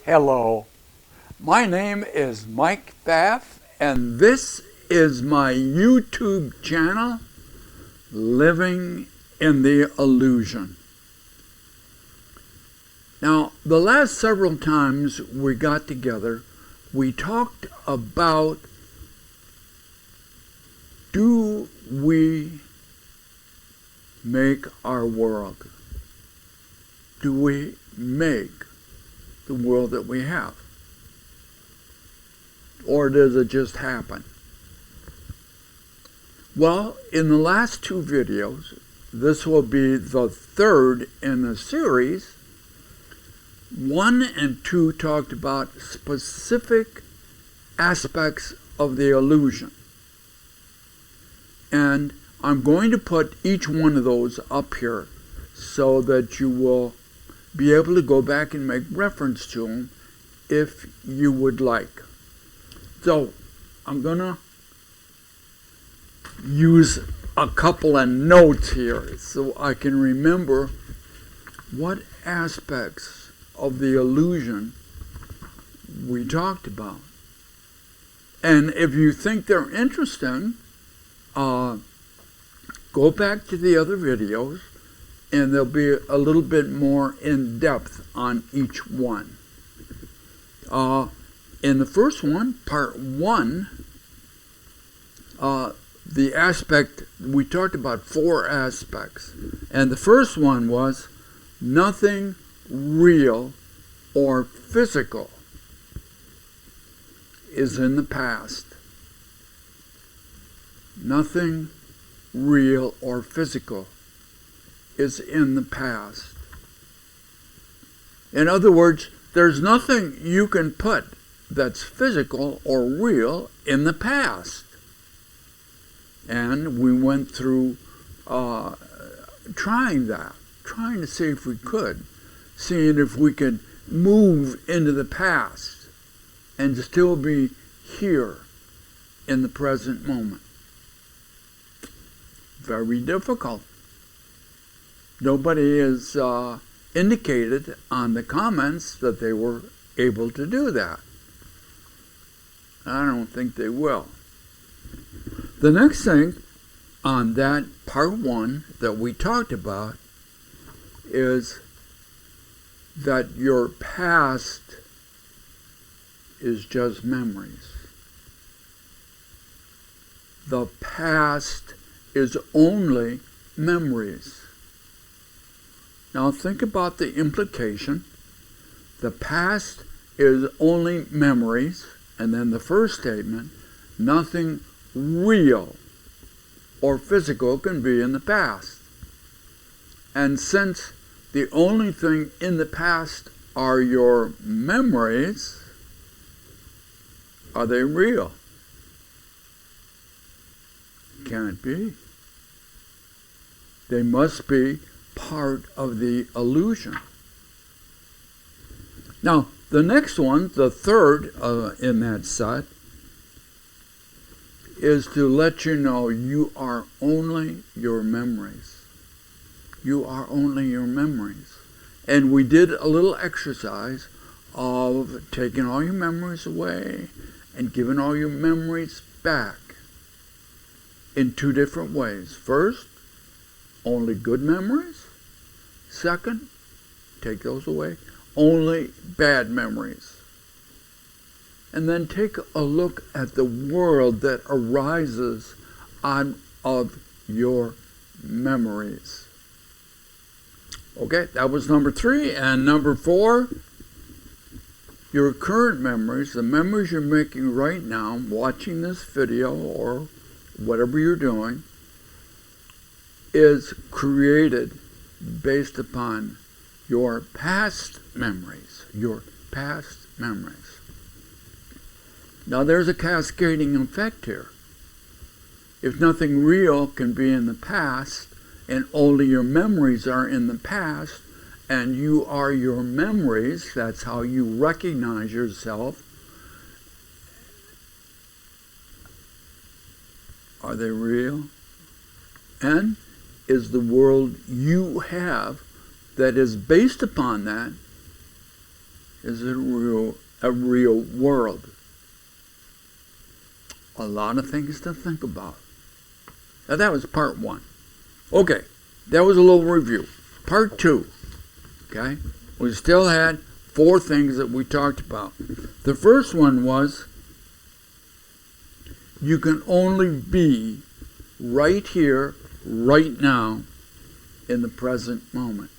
Hello, my name is Mike Pfaff, and this is my YouTube channel, Living in the Illusion. Now, the last several times we got together, we talked about, do we make our world? Do we make the world that we have? Or does it just happen? Well, in the last two videos, this will be the third in the series. 1 and 2 talked about specific aspects of the illusion. And I'm going to put each one of those up here so that you will be able to go back and make reference to them if you would like. So I'm going to use a couple of notes here so I can remember what aspects of the illusion we talked about. And if you think they're interesting, go back to the other videos and there'll be a little bit more in depth on each one. In the first one, part 1, the aspect, we talked about 4 aspects. And the first one was nothing real or physical is in the past. Nothing real or physical is in the past. In other words, there's nothing you can put that's physical or real in the past. And we went through trying to see if we could, seeing if we could move into the past and still be here in the present moment. Very difficult. Nobody has indicated on the comments that they were able to do that. I don't think they will. The next thing on that part 1 that we talked about is that your past is just memories. The past is only memories. Now think about the implication. The past is only memories, and then the first statement, nothing real or physical can be in the past. And since the only thing in the past are your memories, are they real? Can't be. They must be part of the illusion. Now, the next one, the third in that set, is to let you know you are only your memories. You are only your memories. And we did a little exercise of taking all your memories away and giving all your memories back in 2 different ways. First, only good memories. Second, take those away, only bad memories. And then take a look at the world that arises out of your memories. Okay, that was number 3. And number 4, your current memories, the memories you're making right now, watching this video or whatever you're doing, is created based upon your past memories. Your past memories. Now there's a cascading effect here. If nothing real can be in the past, and only your memories are in the past, and you are your memories, that's how you recognize yourself. Are they real? And is the world you have that is based upon that, is a real world? A lot of things to think about. Now that was part 1. Okay, that was a little review. Part 2, okay? We still had 4 things that we talked about. The first one was you can only be right here, right now, in the present moment.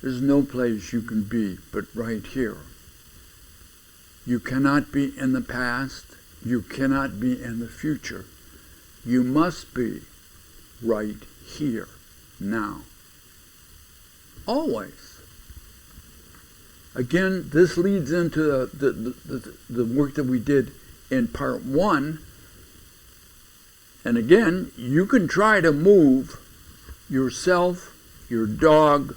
There's no place you can be but right here. You cannot be in the past. You cannot be in the future. You must be right here, now. Always. Again, this leads into the work that we did in part 1. And again, you can try to move yourself, your dog,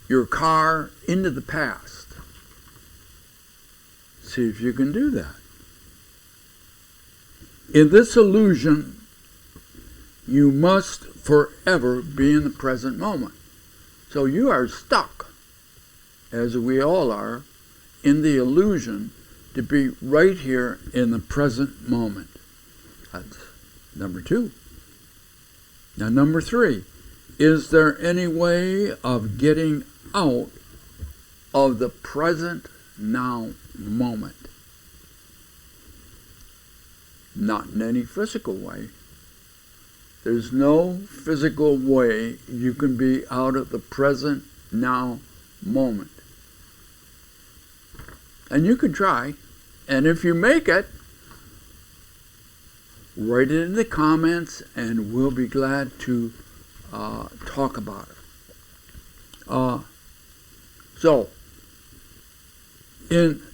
your car into the past. See if you can do that. In this illusion, you must forever be in the present moment. So you are stuck, as we all are, in the illusion to be right here in the present moment. That's number 2. Now, number 3, is there any way of getting out of the present now moment? Not in any physical way. There's no physical way you can be out of the present now moment. And you can try. And if you make it, write it in the comments and we'll be glad to talk about it.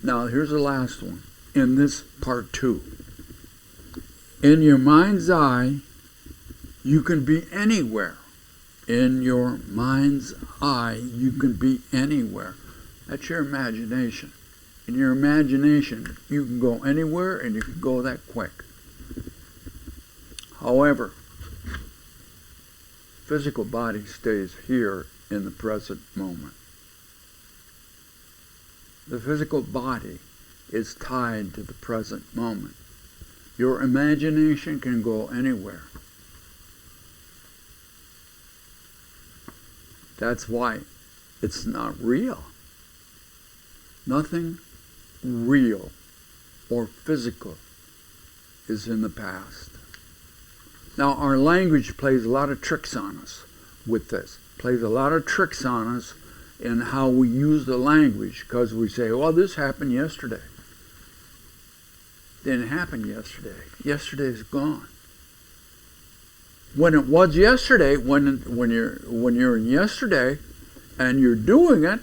Now here's the last one in this part 2. In your mind's eye, you can be anywhere. In your mind's eye, you can be anywhere. That's your imagination. In your imagination, you can go anywhere and you can go that quick. However, physical body stays here in the present moment. The physical body is tied to the present moment. Your imagination can go anywhere. That's why it's not real. Nothing real or physical is in the past. Now, our language plays a lot of tricks on us with this. Plays a lot of tricks on us in how we use the language, because we say, well, this happened yesterday. Didn't happen yesterday. Yesterday's gone. When it was yesterday, when you're in yesterday and you're doing it,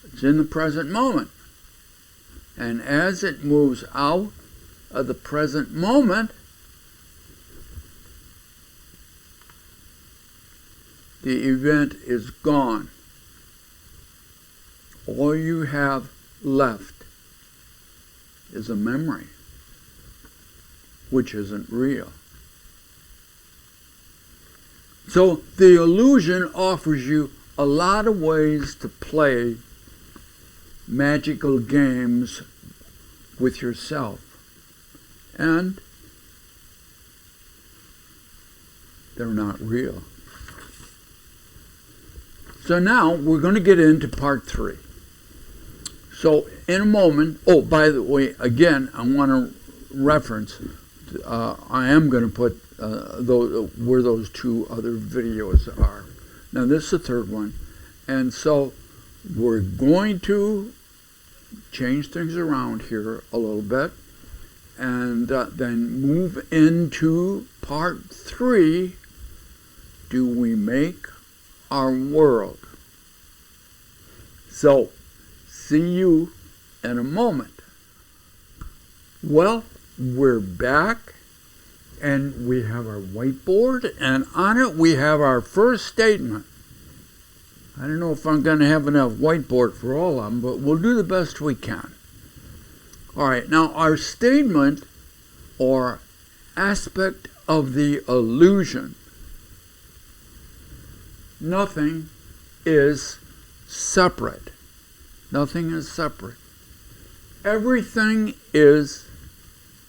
it's in the present moment. And as it moves out of the present moment, the event is gone. All you have left is a memory, which isn't real. So the illusion offers you a lot of ways to play magical games with yourself. And they're not real. So now we're going to get into part 3. So in a moment, oh, by the way, again, I want to reference, I am going to put where those 2 other videos are. Now this is the 3rd one. And so we're going to change things around here a little bit and then move into part 3. Do we make our world? So, see you in a moment. Well, we're back and we have our whiteboard, and on it we have our first statement. I don't know if I'm going to have enough whiteboard for all of them, but we'll do the best we can. All right, now our statement or aspect of the illusion. Nothing is separate. Nothing is separate. Everything is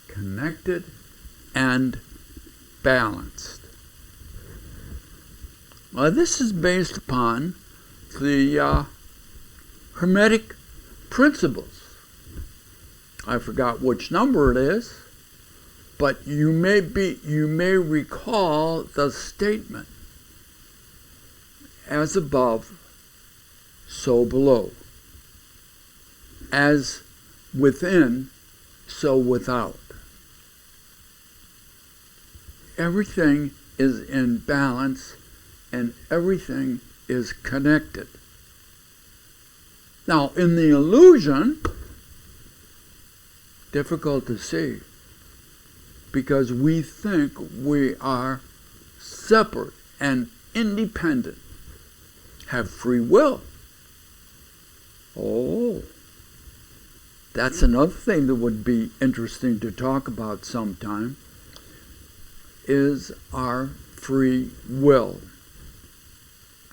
connected and balanced. Well, this is based upon the Hermetic principles. I forgot which number it is, but you may recall the statement, as above, so below. As within, so without. Everything is in balance and everything is connected. Now, in the illusion, difficult to see because we think we are separate and independent, have free will. Oh, that's another thing that would be interesting to talk about sometime, is our free will.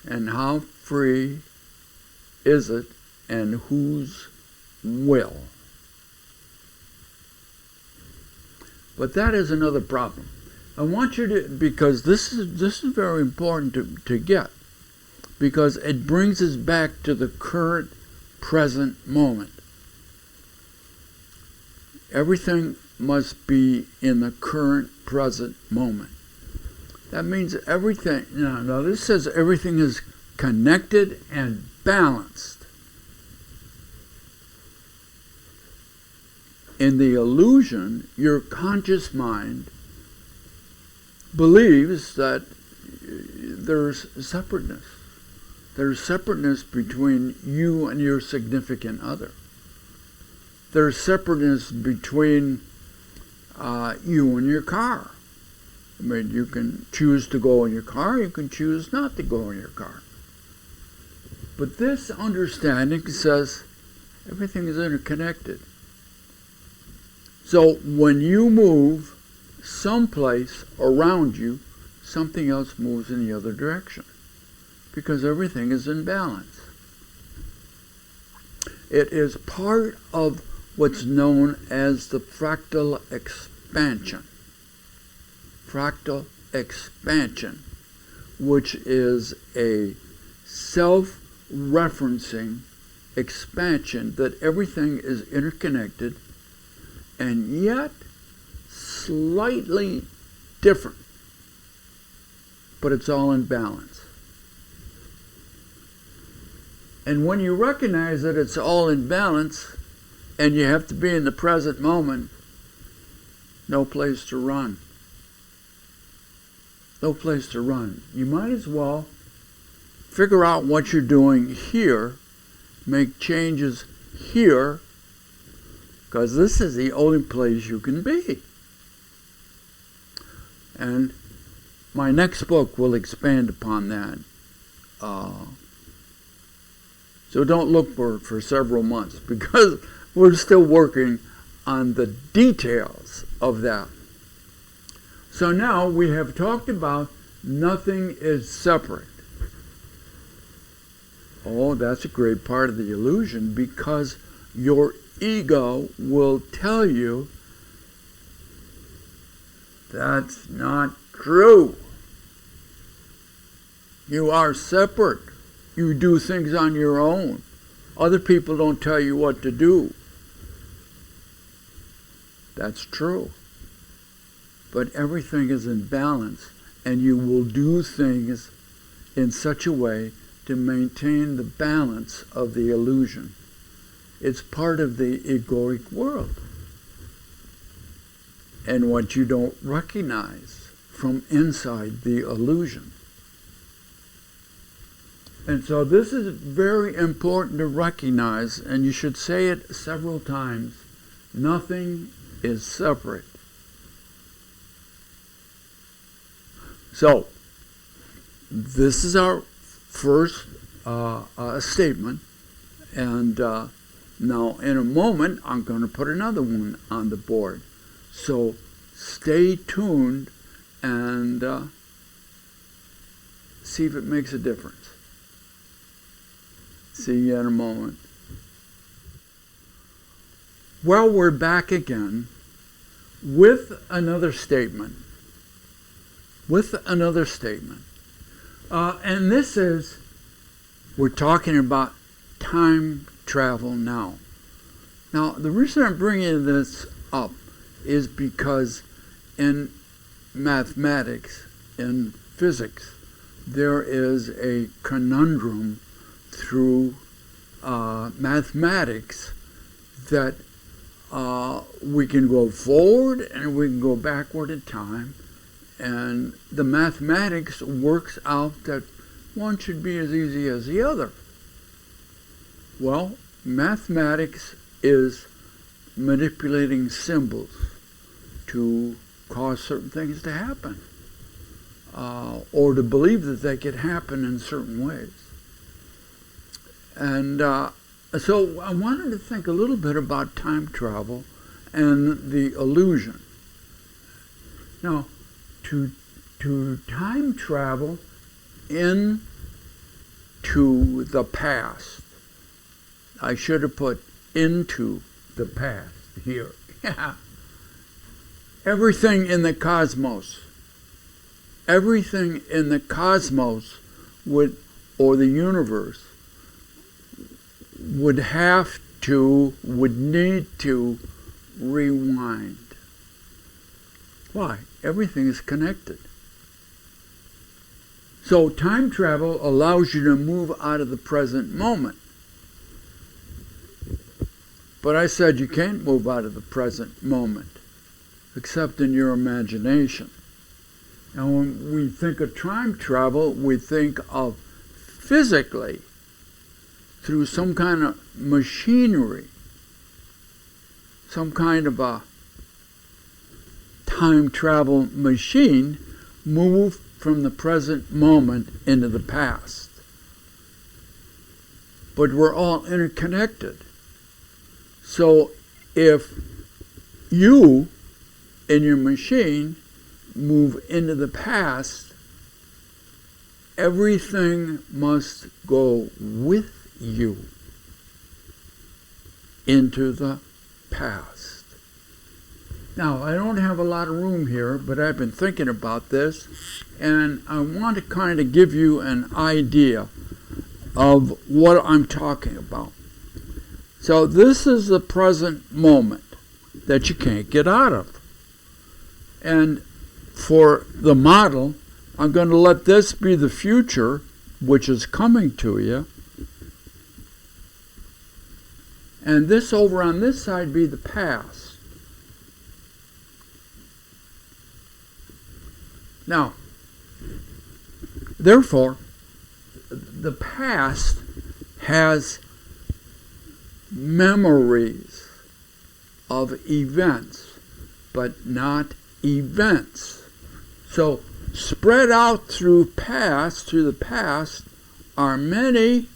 And how free is it and whose will? But that is another problem. I want you to, because this is very important to get, because it brings us back to the current present moment. Everything must be in the current present moment. That means everything, now this says everything is connected and balanced. In the illusion, your conscious mind believes that there's separateness. There's separateness between you and your significant other. There's separateness between you and your car. I mean, you can choose to go in your car, you can choose not to go in your car. But this understanding says everything is interconnected. So when you move someplace around you, something else moves in the other direction, because everything is in balance. It is part of what's known as the fractal expansion. Fractal expansion, which is a self-referencing expansion that everything is interconnected and yet slightly different, but it's all in balance. And when you recognize that it's all in balance and you have to be in the present moment, no place to run. No place to run. You might as well figure out what you're doing here, make changes here, because this is the only place you can be. And my next book will expand upon that. So don't look for it for several months, because we're still working on the details of that. So now we have talked about nothing is separate. Oh, that's a great part of the illusion, because your ego will tell you that's not true. You are separate. You do things on your own. Other people don't tell you what to do. That's true. But everything is in balance, and you will do things in such a way to maintain the balance of the illusion. It's part of the egoic world. And what you don't recognize from inside the illusion. And so this is very important to recognize, and you should say it several times. Nothing is separate. So, this is our first statement, and now in a moment I'm going to put another one on the board. So stay tuned and see if it makes a difference. See you in a moment. Well, we're back again with another statement. And this is, we're talking about time travel now. Now, the reason I'm bringing this up is because in mathematics, in physics, there is a conundrum through mathematics that we can go forward and we can go backward in time, and the mathematics works out that one should be as easy as the other. Well, mathematics is manipulating symbols to cause certain things to happen, or to believe that they could happen in certain ways. And so I wanted to think a little bit about time travel and the illusion. Now, to time travel into the past, I should have put into the past here. Yeah. Everything in the cosmos would, or the universe, would need to rewind. Why? Everything is connected. So time travel allows you to move out of the present moment. But I said you can't move out of the present moment, except in your imagination. And when we think of time travel, we think of physically, through some kind of machinery, some kind of a time travel machine, move from the present moment into the past. But we're all interconnected. So if you, in your machine, move into the past, everything must go with you into the past. Now, I don't have a lot of room here, but I've been thinking about this, and I want to kind of give you an idea of what I'm talking about. So this is the present moment that you can't get out of. And for the model, I'm going to let this be the future, which is coming to you. And this over on this side be the past. Now, therefore, the past has memories of events, but not events. So, spread out through the past, are many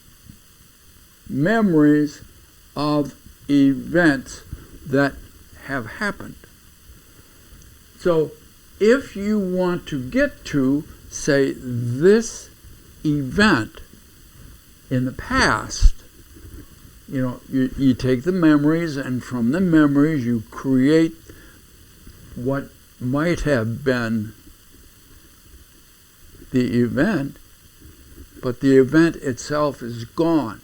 memories of events that have happened. So, if you want to get to, say, this event in the past, you take the memories, and from the memories you create what might have been the event, but the event itself is gone.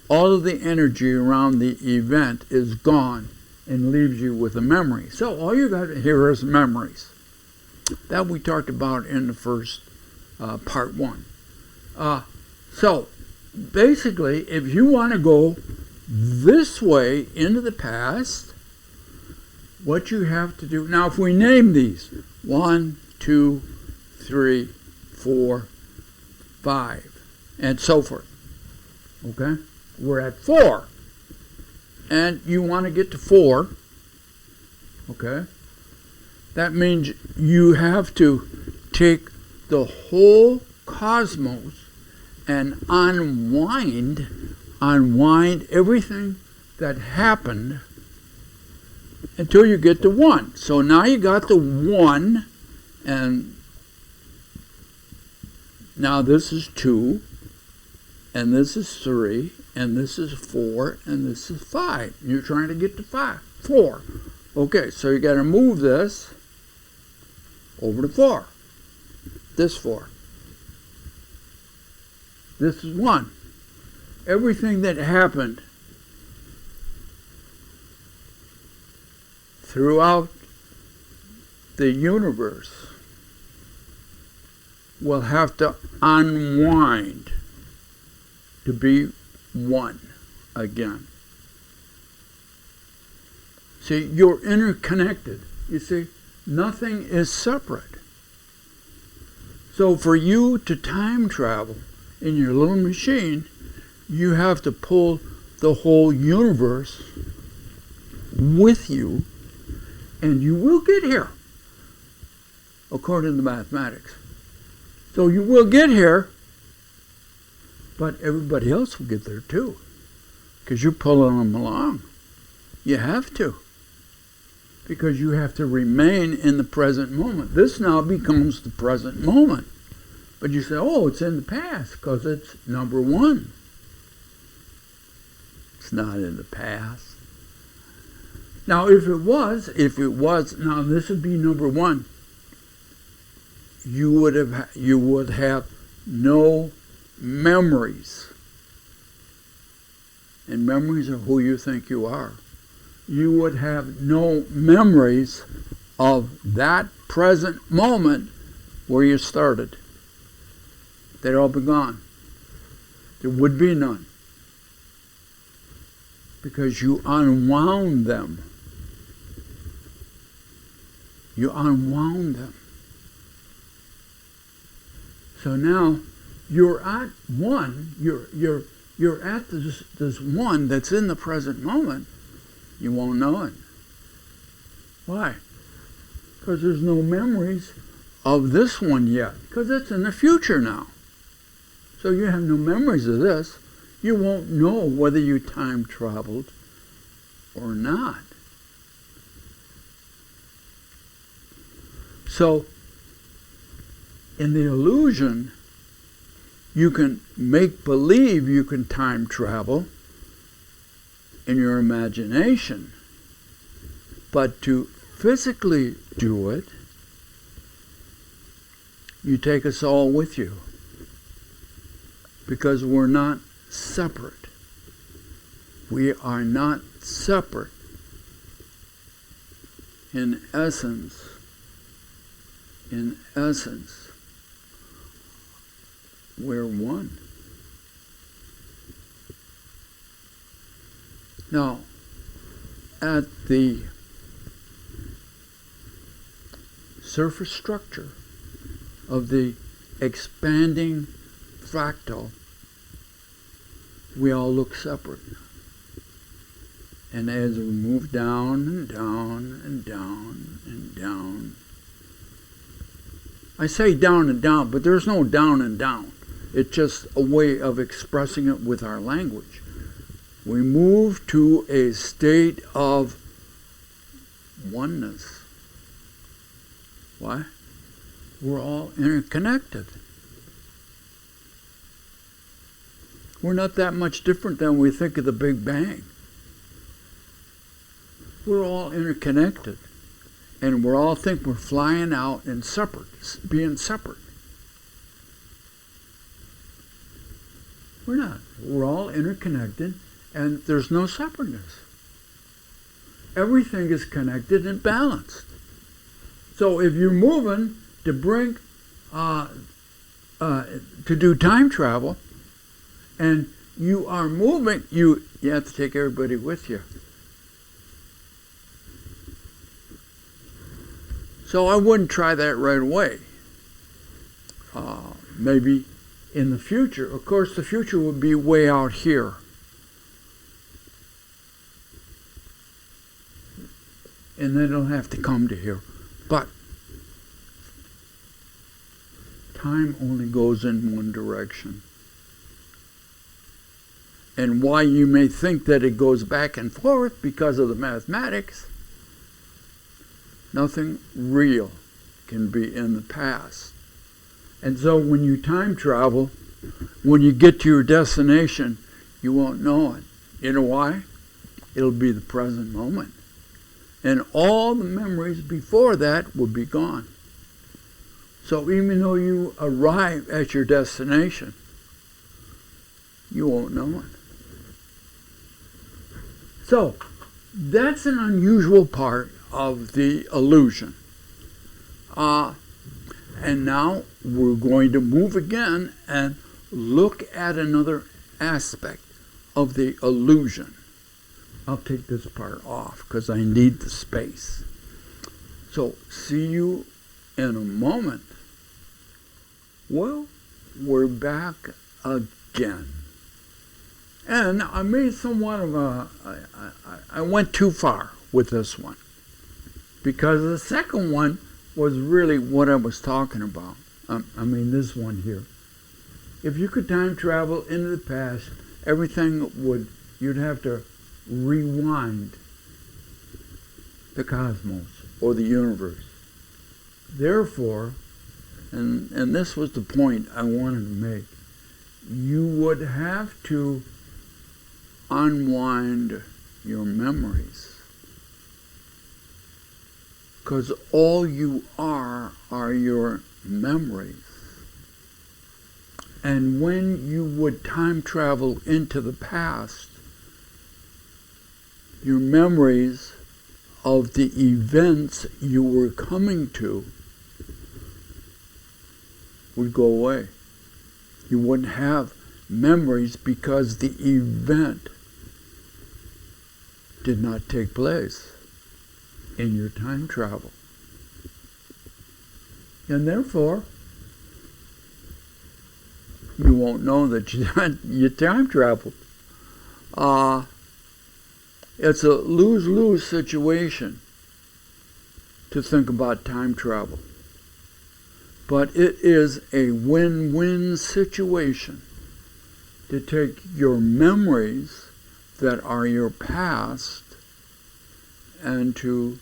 All of the energy around the event is gone and leaves you with a memory. So all you got here is memories. That we talked about in the first part one. So basically, if you want to go this way into the past, what you have to do, now if we name these, 1, 2, 3, 4, 5, and so forth, okay? We're at 4, and you want to get to 4, okay? That means you have to take the whole cosmos and unwind everything that happened until you get to 1. So now you got the 1, and now this is 2, and this is 3, and this is 4, and this is 5. You're trying to get to 4. Okay, so you got to move this over to 4. This 4. This is 1. Everything that happened throughout the universe will have to unwind to be 1 again. See, you're interconnected. You see, nothing is separate. So for you to time travel in your little machine, you have to pull the whole universe with you, and you will get here, according to the mathematics. So you will get here, but everybody else will get there too, because you're pulling them along. You have to, because you have to remain in the present moment. This now becomes the present moment. But you say, oh, it's in the past, because it's number 1. It's not in the past. Now, if it was, now this would be number 1. You would have no memories. And memories are who you think you are. You would have no memories of that present moment where you started. They'd all be gone. There would be none. Because you unwound them. You unwound them. So now you're at 1. You're at this 1 that's in the present moment. You won't know it. Why? Because there's no memories of this one yet. Because it's in the future now. So you have no memories of this. You won't know whether you time traveled or not. So, in the illusion, you can make believe you can time travel in your imagination. But to physically do it, you take us all with you. Because we're not separate. We are not separate. In essence, we're 1. Now, at the surface structure of the expanding fractal, we all look separate. And as we move down and down and down and down, I say down and down, but there's no down and down. It's just a way of expressing it with our language. We move to a state of oneness. Why? We're all interconnected. We're not that much different than we think of the Big Bang. We're all interconnected. And we all think we're flying out and separate, being separate. We're not. We're all interconnected, and there's no separateness. Everything is connected and balanced. So if you're moving to bring, to do time travel, and you are moving, you have to take everybody with you. So I wouldn't try that right away. Maybe in the future. Of course, the future would be way out here. And then it'll have to come to here. But time only goes in one direction. And why you may think that it goes back and forth because of the mathematics, nothing real can be in the past. And so when you time travel, when you get to your destination, you won't know it. You know why? It'll be the present moment. And all the memories before that will be gone. So even though you arrive at your destination, you won't know it. So that's an unusual part of the illusion. And now we're going to move again and look at another aspect of the illusion. I'll take this part off because I need the space. So see you in a moment. Well, we're back again. And I made somewhat of I went too far with this one. Because the second one was really what I was talking about. This one here. If you could time travel into the past, you'd have to rewind the cosmos or the universe. Therefore, and this was the point I wanted to make, you would have to unwind your memories. Because all you are your memories. And when you would time travel into the past, your memories of the events you were coming to would go away. You wouldn't have memories because the event did not take place in your time travel. And therefore, you won't know that you time traveled. It's a lose-lose situation to think about time travel. But it is a win-win situation to take your memories that are your past and to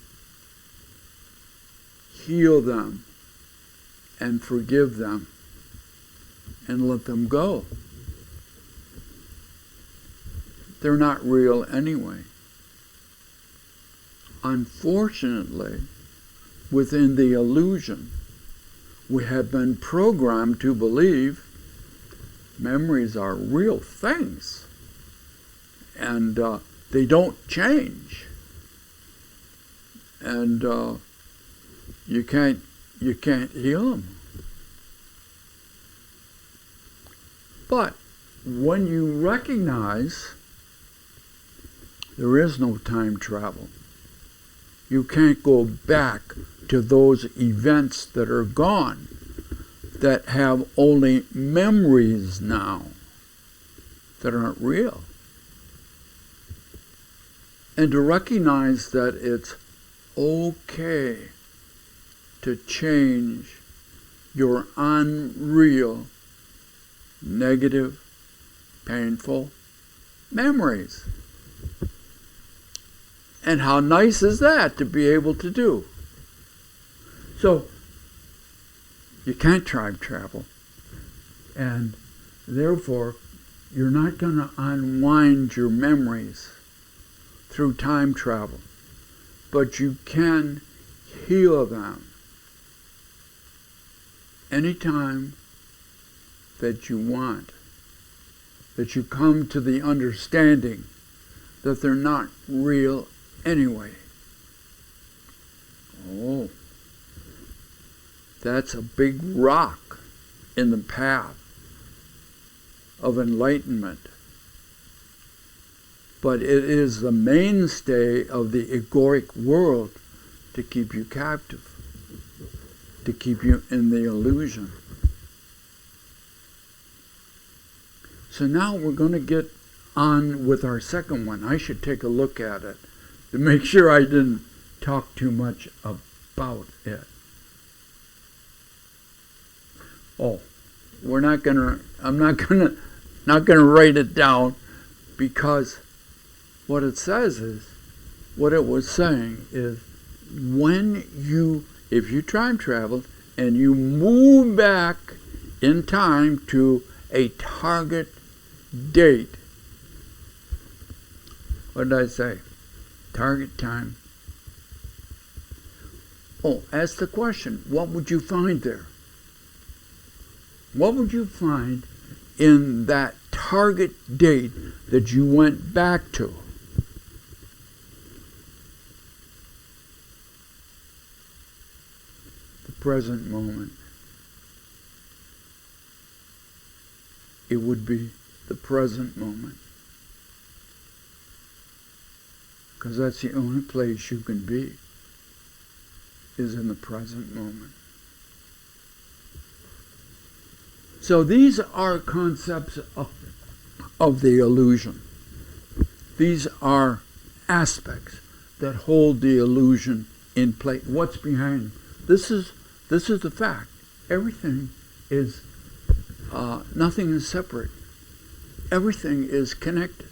heal them and forgive them and let them go. They're not real anyway. Unfortunately, within the illusion, we have been programmed to believe memories are real things and they don't change. And you can't heal them. But when you recognize there is no time travel, you can't go back to those events that are gone, that have only memories now, that aren't real. And to recognize that it's okay to change your unreal, negative, painful memories. And how nice is that to be able to do? So, you can't time travel. And therefore, you're not going to unwind your memories through time travel. But you can heal them anytime that you want. That you come to the understanding that they're not real anyway. Oh, that's a big rock in the path of enlightenment. But it is the mainstay of the egoic world to keep you captive, to keep you in the illusion. So now we're going to get on with our second one. I should take a look at it to make sure I didn't talk too much about it. Oh, I'm not gonna write it down, because what it says is, what it was saying is, if you time traveled and you move back in time to a target date. What did I say? Target time. Oh, ask the question, what would you find there? What would you find in that target date that you went back to? The present moment. It would be the present moment. Because that's the only place you can be, is in the present moment. So these are concepts of the illusion. These are aspects that hold the illusion in place. What's behind them? This is the fact. Everything is, nothing is separate. Everything is connected.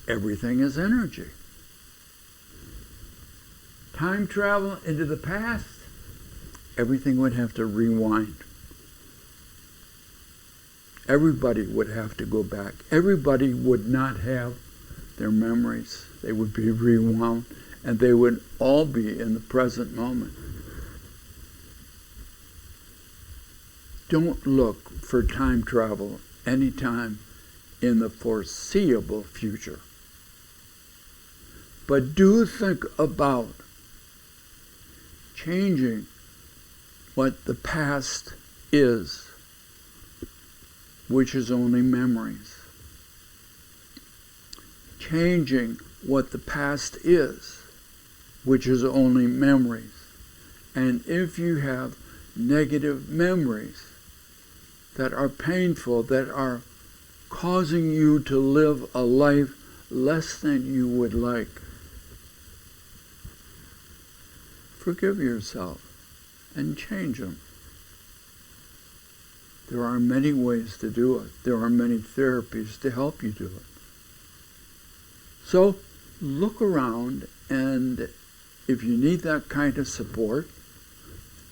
Everything is energy. Time travel into the past, everything would have to rewind. Everybody would have to go back. Everybody would not have their memories. They would be rewound, and they would all be in the present moment. Don't look for time travel anytime in the foreseeable future. But do think about changing what the past is, which is only memories. Changing what the past is, which is only memories. And if you have negative memories that are painful, that are causing you to live a life less than you would like, forgive yourself and change them. There are many ways to do it. There are many therapies to help you do it. So look around, and if you need that kind of support,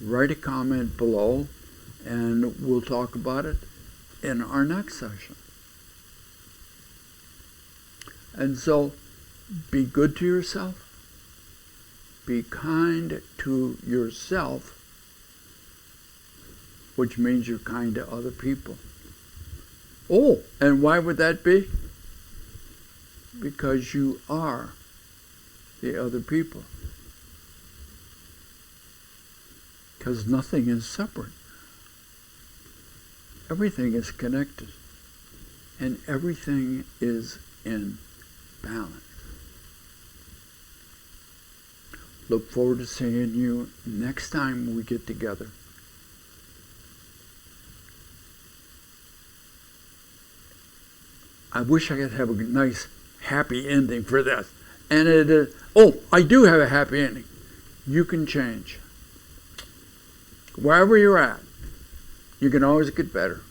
write a comment below, and we'll talk about it in our next session. And so be good to yourself. Be kind to yourself, which means you're kind to other people. Oh, and why would that be? Because you are the other people. Because nothing is separate. Everything is connected. And everything is in balance. Look forward to seeing you next time we get together. I wish I could have a nice, happy ending for this. And it is, oh, I do have a happy ending. You can change. Wherever you're at, you can always get better.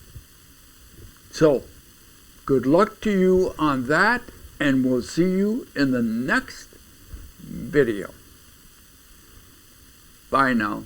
So, good luck to you on that, and we'll see you in the next video. Bye now.